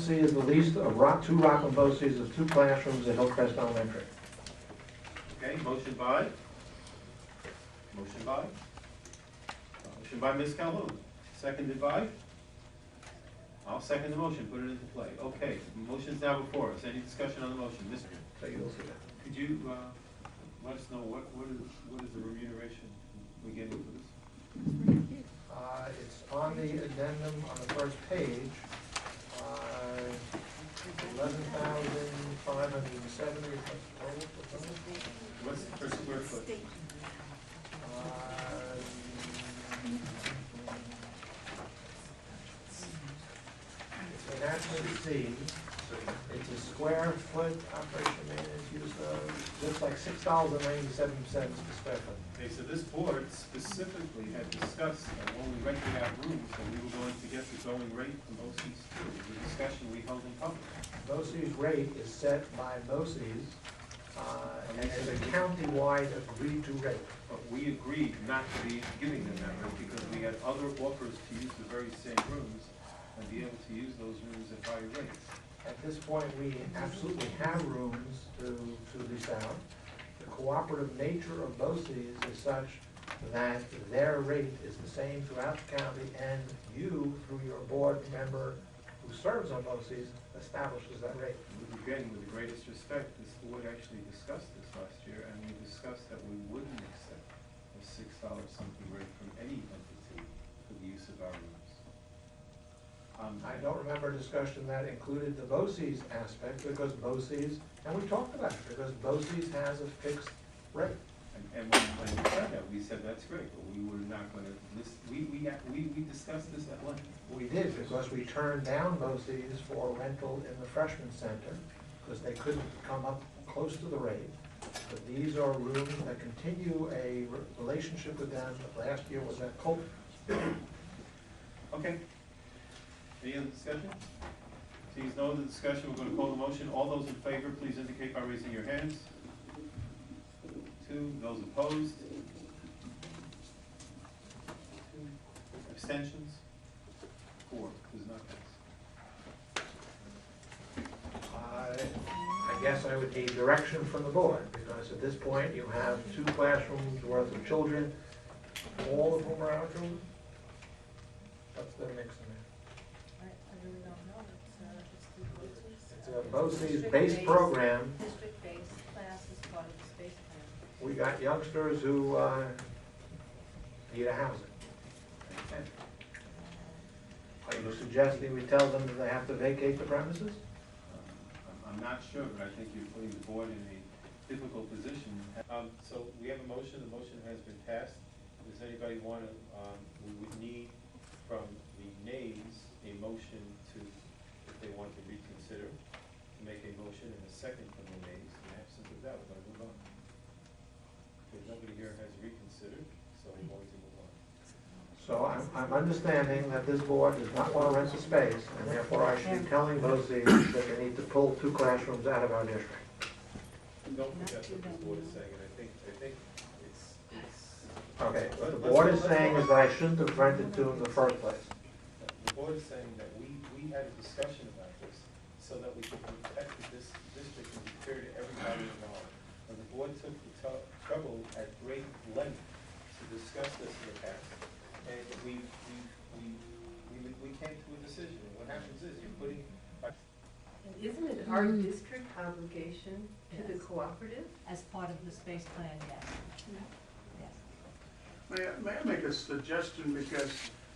C is the lease of two Rockland BOCES of 2 classrooms at Hillcrest Elementary. Okay, motion by Ms. Calhoun, seconded by? I'll second the motion, put it into play. Okay, the motion's now before us. Any discussion on the motion? Mr. So you'll see that. Could you let us know what is the remuneration we get for this? It's on the addendum on the first page. 11,570. What's per square foot? It's an attachment C. It's a square foot operation maintenance use of, looks like $6.97 per square foot. Okay, so this board specifically had discussed that when we rented out rooms, that we were going to get the going rate from BOCES too. The discussion we held in public. BOCES rate is set by BOCES, and it's a county-wide agreed-to rate. But we agreed not to be giving them that rate because we had other offers to use the very same rooms and be able to use those rooms at higher rates. At this point, we absolutely have rooms to lease out. The cooperative nature of BOCES is such that their rate is the same throughout the county, and you, through your board member who serves on BOCES, establishes that rate. Again, with the greatest respect, this board actually discussed this last year, and we discussed that we wouldn't accept a $6 something rate from any entity for the use of our rooms. I don't remember a discussion that included the BOCES aspect, because BOCES, and we talked about it, because BOCES has a fixed rate. And when we said that, we said that's great, but we were not going to list, we discussed this at length. We did, because we turned down BOCES for rental in the freshman center, because they couldn't come up close to the rate. But these are rooms that continue a relationship with them. Last year was at COOPERATIve. Okay. Any other discussion? Seeing no other discussion, we're going to call the motion. All those in favor, please indicate by raising your hands. 2. Those opposed? 2. Abstentions? 4. Does not pass. I guess I would need direction from the board, because at this point you have 2 classrooms worth of children, all of whom are our children. What's the mix in there? I really don't know. It's a BOCES base program. District-based class is part of the space plan. We got youngsters who need a housing. Are you suggesting we tell them that they have to vacate the premises? I'm not sure, but I think you're putting the board in a difficult position. So we have a motion. The motion has been passed. Does anybody want to, we would need from the nays a motion to, if they want to reconsider, to make a motion, and a second from the nays. In absence of that, we're going to move on. Because nobody here has reconsidered, so we're going to move on. So I'm understanding that this board does not want to rent the space, and therefore I should be telling BOCES that they need to pull 2 classrooms out of our district. I don't think that's what this board is saying, and I think it's Okay, what the board is saying is that I shouldn't have rented 2 in the first place. the board is saying that we had a discussion about this so that we could protect this district and be fair to everybody involved. And the board took the trouble at great length to discuss this in the past, and we came to a decision. And what happens is you're putting. Isn't it our district obligation to the cooperative? As part of the space plan, yes. Yes. May I make a suggestion, because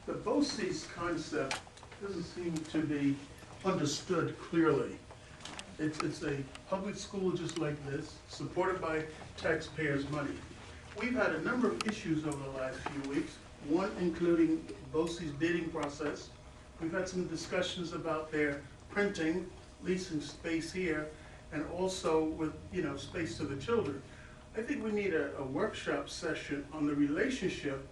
the BOCES concept doesn't seem to be understood clearly. It's a public school just like this, supported by taxpayers' money. We've had a number of issues over the last few weeks, one including BOCES bidding process. We've had some discussions about their printing, leasing space here, and also with, space to the children. I think we need a workshop session on the relationship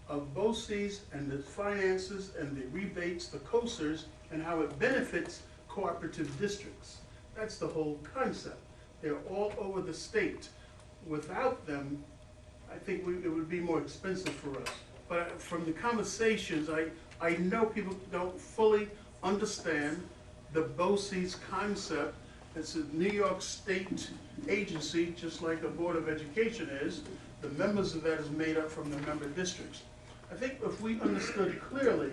of BOCES and the finances and the rebates, the COSERs, and how it benefits cooperative districts. That's the whole concept. They're all over the state. Without them, I think it would be more expensive for us. But from the conversations, I know people don't fully understand the BOCES concept. It's a New York State agency, just like the Board of Education is. The members of that is made up from the member districts. I think if we understood clearly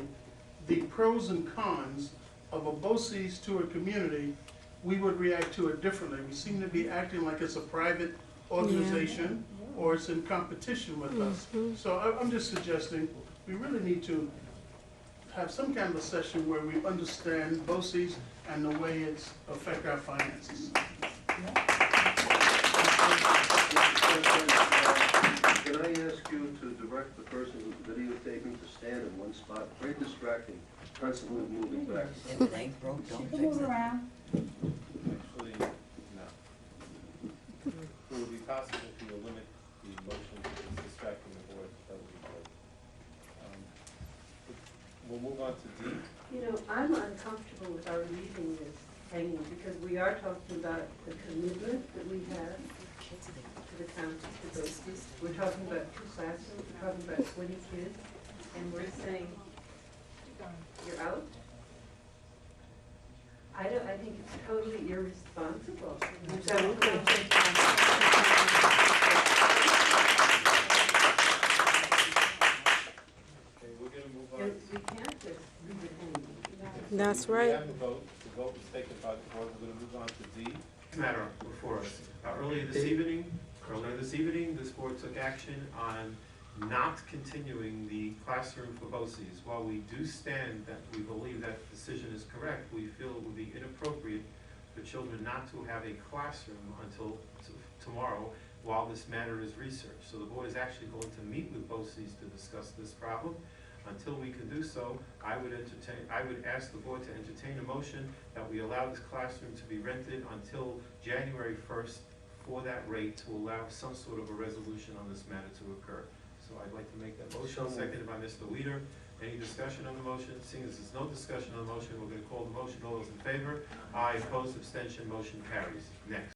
the pros and cons of a BOCES to a community, we would react to it differently. We seem to be acting like it's a private organization or it's in competition with us. So I'm just suggesting we really need to have some kind of a session where we understand BOCES and the way it's affect our finances. Can I ask you to direct the person who's videotaping to stand in one spot? Very distracting, constantly moving back. If it ain't broke, don't fix it. Actually, no. It would be possible if you limit the motion to just distracting the board, that would be good. We'll move on to D. You know, I'm uncomfortable with our leaving this hanging because we are talking about the commitment that we have to the county, to BOCES. We're talking about 2 classrooms, we're talking about 20 kids, and we're saying, you're out? I think it's totally irresponsible. Okay, we're gonna move on. And we can't just leave it hanging. That's We right. have the vote was taken by the board, we're gonna move on to D. Matter before us. Earlier this evening, this board took action on not continuing the classroom for BOCES. While we do stand that we believe that decision is correct, we feel it would be inappropriate for children not to have a classroom until tomorrow while this matter is researched. So the board is actually going to meet with BOCES to discuss this problem. Until we can do so, I would ask the board to entertain a motion that we allow this classroom to be rented until January 1st for that rate to allow some sort of a resolution on this matter to occur. So I'd like to make that motion, seconded by Mr. Weeder. Any discussion on the motion? Seeing as there's no discussion on the motion, we're going to call the motion. All those in favor? Aye. Opposed? Abstention? Motion carries. Next.